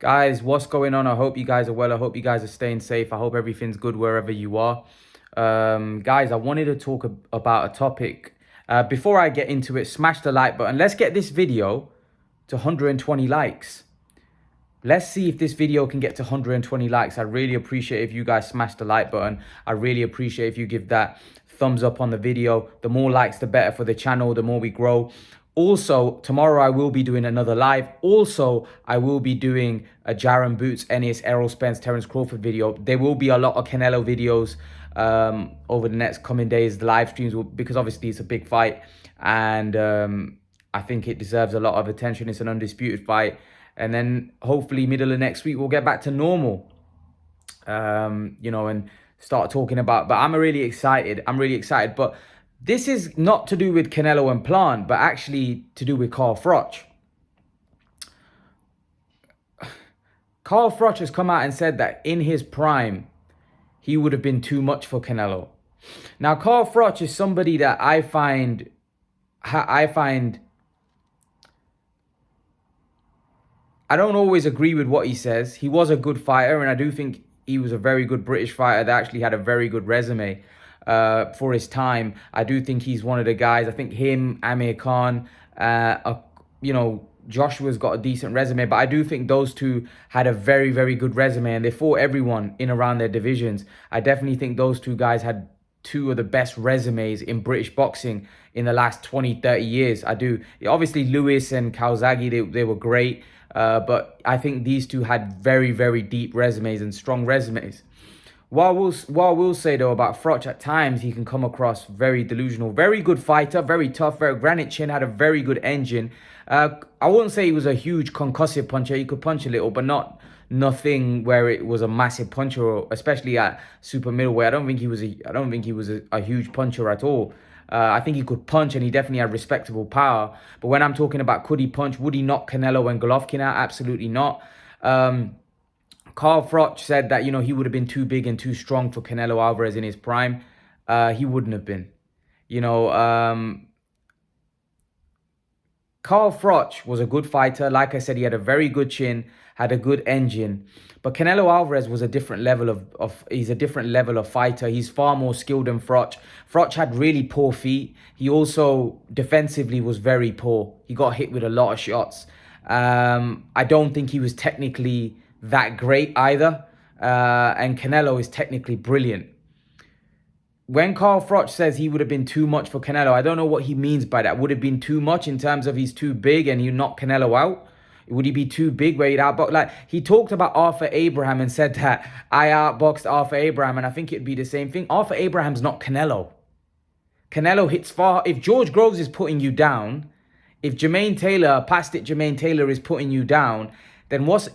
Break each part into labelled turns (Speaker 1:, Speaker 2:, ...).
Speaker 1: Guys, what's going on? I hope you guys are well. I hope you guys are staying safe. I hope everything's good wherever you are. Guys, I wanted to talk about a topic. Before I get into it, smash the like button. Let's get this video to 120 likes. Let's see if this video can get to 120 likes. I really appreciate if you guys smash the like button. I really appreciate if you give that thumbs up on the video. The more likes, the better for the channel, the more we grow. Also, tomorrow I will be doing another live. Also, I will be doing a Jaron Boots, Ennis, Errol Spence, Terence Crawford video. There will be a lot of Canelo videos over the next coming days. The live streams will, because obviously it's a big fight, and I think it deserves a lot of attention. It's an undisputed fight. And then hopefully middle of next week, we'll get back to normal, and start talking about, but I'm really excited. But this is not to do with Canelo and Plant, but actually to do with Carl Froch. Carl Froch has come out and said that in his prime, he would have been too much for Canelo. Now, Carl Froch is somebody that I find I don't always agree with what he says. He was a good fighter, and I do think he was a very good British fighter that actually had a very good resume for his time. I do think he's one of the guys. I think him, Amir Khan, Joshua's got a decent resume, but I do think those two had a very, very good resume, and they fought everyone in around their divisions. I definitely think those two guys had two of the best resumes in British boxing in the last 20, 30 years. I do. Obviously, Lewis and Calzaghe, they were great. But I think these two had very, very deep resumes and strong resumes. What I will say, though, about Froch, at times he can come across very delusional. Very good fighter, very tough, very granite chin, had a very good engine. I wouldn't say he was a huge concussive puncher. He could punch a little, but nothing where it was a massive puncher, especially at super middleweight. I don't think he was a huge puncher at all. I think he could punch, and he definitely had respectable power. But when I'm talking about could he punch, would he knock Canelo and Golovkin out? Absolutely not. Carl Froch said that, he would have been too big and too strong for Canelo Alvarez in his prime. He wouldn't have been. Carl Froch was a good fighter. Like I said, he had a very good chin, had a good engine. But Canelo Alvarez was a different level he's a different level of fighter. He's far more skilled than Froch. Froch had really poor feet. He also defensively was very poor. He got hit with a lot of shots. I don't think he was technically that great either. And Canelo is technically brilliant. When Carl Froch says he would have been too much for Canelo, I don't know what he means by that. Would it have been too much in terms of he's too big and you knock Canelo out? Would he be too big where he'd outbox? Like, he talked about Arthur Abraham and said that I outboxed Arthur Abraham, and I think it'd be the same thing. Arthur Abraham's not Canelo. Canelo hits far. If George Groves is putting you down, if Jermaine Taylor, past it Jermaine Taylor is putting you down, then what's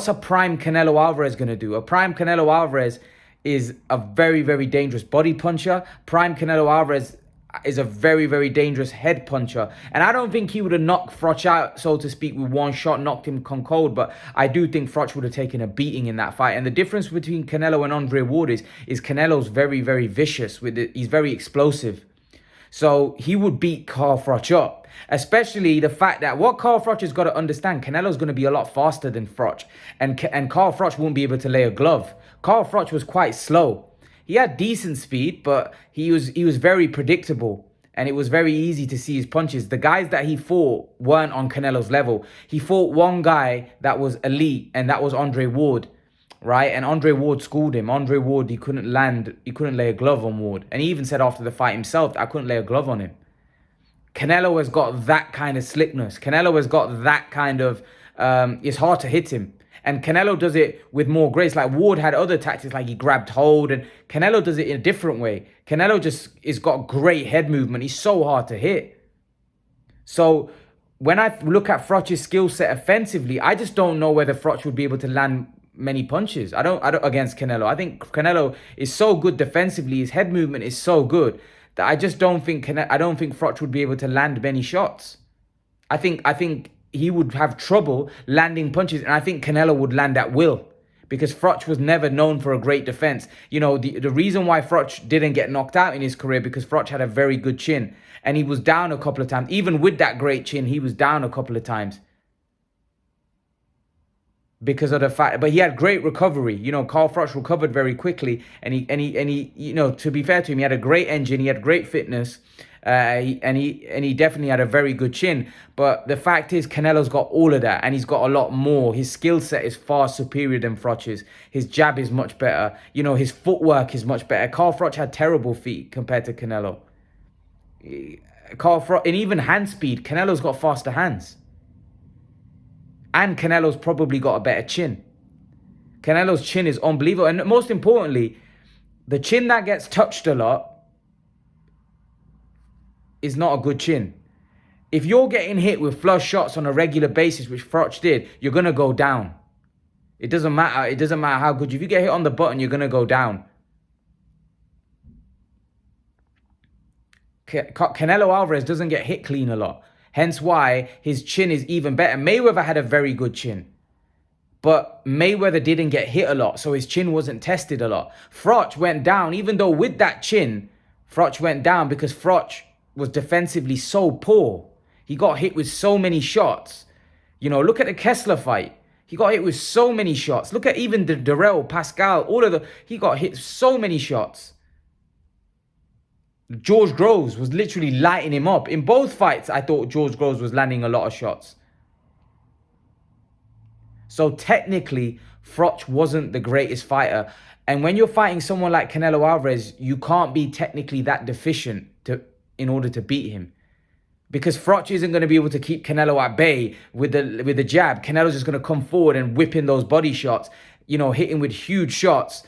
Speaker 1: a prime Canelo Alvarez going to do? A prime Canelo Alvarez is a very, very dangerous body puncher. Prime Canelo Alvarez is a very, very dangerous head puncher. And I don't think he would have knocked Froch out, so to speak, with one shot, knocked him cold. But I do think Froch would have taken a beating in that fight. And the difference between Canelo and Andre Ward is Canelo's very, very vicious with it. He's very explosive. So he would beat Carl Froch up. Especially the fact that what Carl Froch has got to understand, Canelo's going to be a lot faster than Froch. And Carl Froch won't be able to lay a glove. Carl Froch was quite slow. He had decent speed, but he was very predictable. And it was very easy to see his punches. The guys that he fought weren't on Canelo's level. He fought one guy that was elite, and that was Andre Ward. Right? And Andre Ward schooled him. Andre Ward, he couldn't lay a glove on Ward. And he even said after the fight himself, I couldn't lay a glove on him. Canelo has got that kind of slickness. Canelo has got that kind of, it's hard to hit him. And Canelo does it with more grace. Like Ward had other tactics, like he grabbed hold, and Canelo does it in a different way. Canelo just has got great head movement. He's so hard to hit. So when I look at Froch's skill set offensively, I just don't know whether Froch would be able to land many punches. I don't against Canelo. I think Canelo is so good defensively. His head movement is so good that I just don't think Froch would be able to land many shots. I think he would have trouble landing punches, and I think Canelo would land at will, because Froch was never known for a great defense. The reason why Froch didn't get knocked out in his career, because Froch had a very good chin, and he was down a couple of times. Even with that great chin, he was down a couple of times. because of the fact, but he had great recovery. Carl Froch recovered very quickly, and he, to be fair to him, he had a great engine, he had great fitness, and he definitely had a very good chin. But the fact is, Canelo's got all of that, and he's got a lot more. His skill set is far superior than Froch's. His jab is much better. His footwork is much better. Carl Froch had terrible feet compared to Canelo. Carl Froch, and even hand speed, Canelo's got faster hands. And Canelo's probably got a better chin. Canelo's chin is unbelievable. And most importantly, the chin that gets touched a lot is not a good chin. If you're getting hit with flush shots on a regular basis, which Froch did, you're going to go down. It doesn't matter. It doesn't matter how good. If you get hit on the button, you're going to go down. Canelo Alvarez doesn't get hit clean a lot. Hence why his chin is even better. Mayweather had a very good chin, but Mayweather didn't get hit a lot, so his chin wasn't tested a lot. Froch went down, even though with that chin, Froch went down because Froch was defensively so poor. He got hit with so many shots. Look at the Kessler fight. He got hit with so many shots. Look at even the Durrell, Pascal, he got hit so many shots. George Groves was literally lighting him up. In both fights, I thought George Groves was landing a lot of shots. So technically, Froch wasn't the greatest fighter. And when you're fighting someone like Canelo Alvarez, you can't be technically that deficient in order to beat him. Because Froch isn't going to be able to keep Canelo at bay with the jab. Canelo's just going to come forward and whip in those body shots, hitting with huge shots.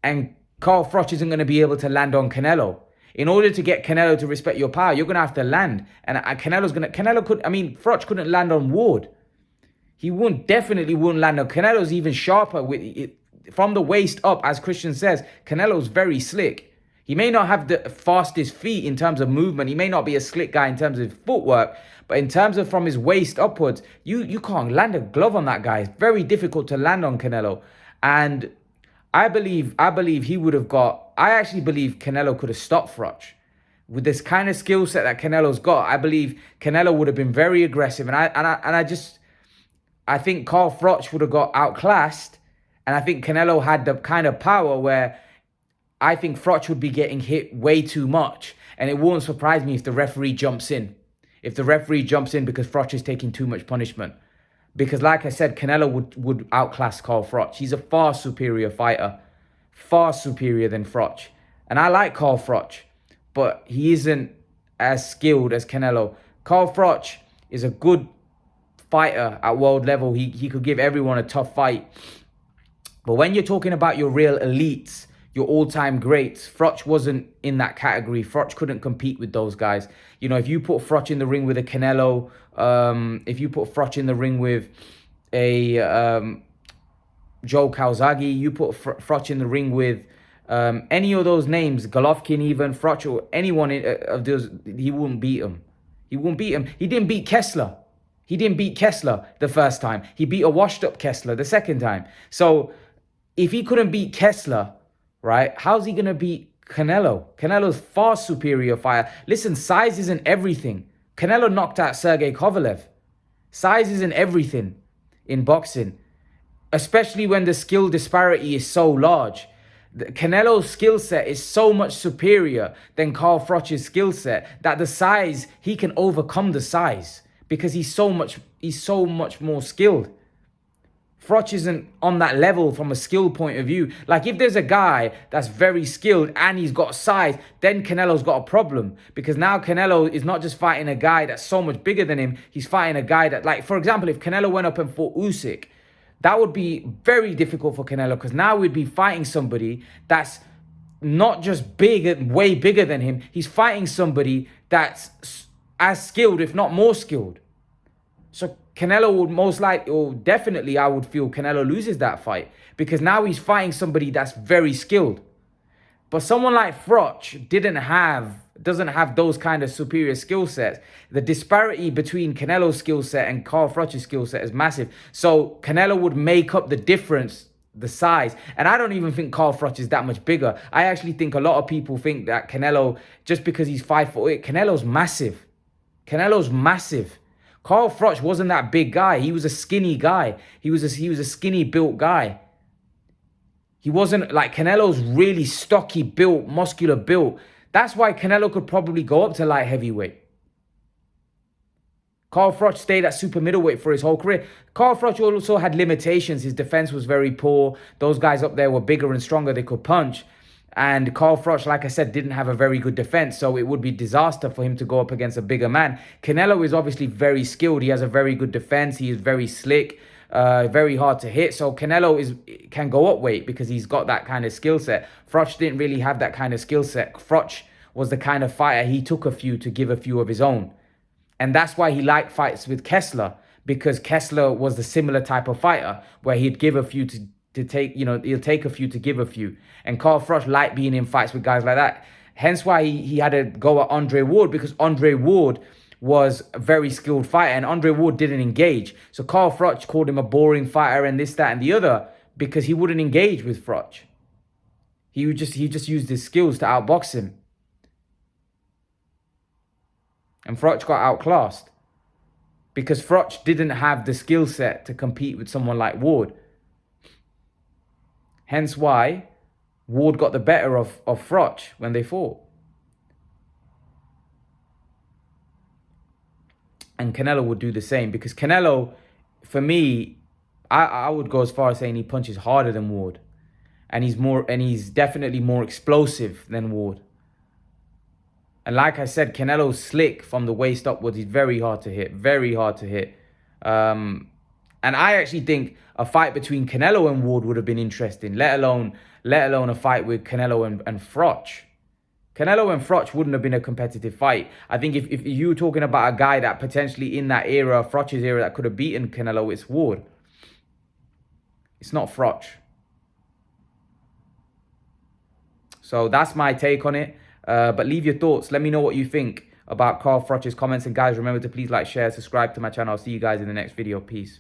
Speaker 1: And Carl Froch isn't going to be able to land on Canelo. In order to get Canelo to respect your power, you're going to have to land. And Froch couldn't land on Ward. He definitely wouldn't land on Canelo's even sharper with it, from the waist up, as Christian says. Canelo's very slick. He may not have the fastest feet in terms of movement. He may not be a slick guy in terms of footwork. But in terms of from his waist upwards, you can't land a glove on that guy. It's very difficult to land on Canelo. And I believe he would have I actually believe Canelo could have stopped Froch. With this kind of skill set that Canelo's got, I believe Canelo would have been very aggressive. And I think Carl Froch would have got outclassed. And I think Canelo had the kind of power where I think Froch would be getting hit way too much. And it won't surprise me if the referee jumps in. If the referee jumps in because Froch is taking too much punishment. Because like I said, Canelo would outclass Carl Froch. He's a far superior fighter. Far superior than Froch. And I like Carl Froch, but he isn't as skilled as Canelo. Carl Froch is a good fighter at world level. He could give everyone a tough fight. But when you're talking about your real elites, your all-time greats, Froch wasn't in that category. Froch couldn't compete with those guys. If you put Froch in the ring with a Canelo, if you put Froch in the ring with a Joe Calzaghe, you put Froch in the ring with any of those names, Golovkin even, Froch, or anyone of those, he wouldn't beat him. He wouldn't beat him. He didn't beat Kessler. He didn't beat Kessler the first time. He beat a washed-up Kessler the second time. So if he couldn't beat Kessler, right, how's he going to beat Canelo? Canelo's far superior fighter. Listen, size isn't everything. Canelo knocked out Sergey Kovalev. Size isn't everything in boxing, especially when the skill disparity is so large. Canelo's skill set is so much superior than Carl Froch's skill set that the size, he can overcome the size because he's so much more skilled. Froch isn't on that level from a skill point of view. Like if there's a guy that's very skilled and he's got size, then Canelo's got a problem. Because now Canelo is not just fighting a guy that's so much bigger than him. He's fighting a guy that, like, for example, if Canelo went up and fought Usyk, that would be very difficult for Canelo because now we'd be fighting somebody that's not just big and way bigger than him. He's fighting somebody that's as skilled, if not more skilled. So Canelo would most likely, or definitely, I would feel Canelo loses that fight because now he's fighting somebody that's very skilled. But someone like Froch doesn't have those kind of superior skill sets. The disparity between Canelo's skill set and Carl Froch's skill set is massive. So Canelo would make up the difference, the size. And I don't even think Carl Froch is that much bigger. I actually think a lot of people think that Canelo, just because he's 5'8", Canelo's massive. Canelo's massive. Carl Froch wasn't that big guy. He was a skinny guy. He was a skinny built guy. He wasn't like Canelo's really stocky built, muscular built. That's why Canelo could probably go up to light heavyweight. Carl Froch stayed at super middleweight for his whole career. Carl Froch also had limitations. His defense was very poor. Those guys up there were bigger and stronger. They could punch. And Carl Froch, like I said, didn't have a very good defense. So it would be disaster for him to go up against a bigger man. Canelo is obviously very skilled. He has a very good defense. He is very slick, very hard to hit. So Canelo can go up weight because he's got that kind of skill set. Froch didn't really have that kind of skill set. Froch was the kind of fighter, he took a few to give a few of his own. And that's why he liked fights with Kessler, because Kessler was the similar type of fighter where he'd give a few to take, he'll take a few to give a few. And Carl Froch liked being in fights with guys like that. Hence why he had to go at Andre Ward, because Andre Ward was a very skilled fighter and Andre Ward didn't engage. So Carl Froch called him a boring fighter and this, that, and the other because he wouldn't engage with Froch. He just used his skills to outbox him. And Froch got outclassed because Froch didn't have the skill set to compete with someone like Ward. Hence why Ward got the better of Froch when they fought. And Canelo would do the same because Canelo, for me, I would go as far as saying he punches harder than Ward. And he's definitely more explosive than Ward. And like I said, Canelo's slick from the waist upwards. He's very hard to hit. Very hard to hit. And I actually think a fight between Canelo and Ward would have been interesting, let alone a fight with Canelo and Froch. Canelo and Froch wouldn't have been a competitive fight. I think if you were talking about a guy that potentially in that era, Froch's era, that could have beaten Canelo, it's Ward. It's not Froch. So that's my take on it. But leave your thoughts. Let me know what you think about Carl Froch's comments. And guys, remember to please like, share, subscribe to my channel. I'll see you guys in the next video. Peace.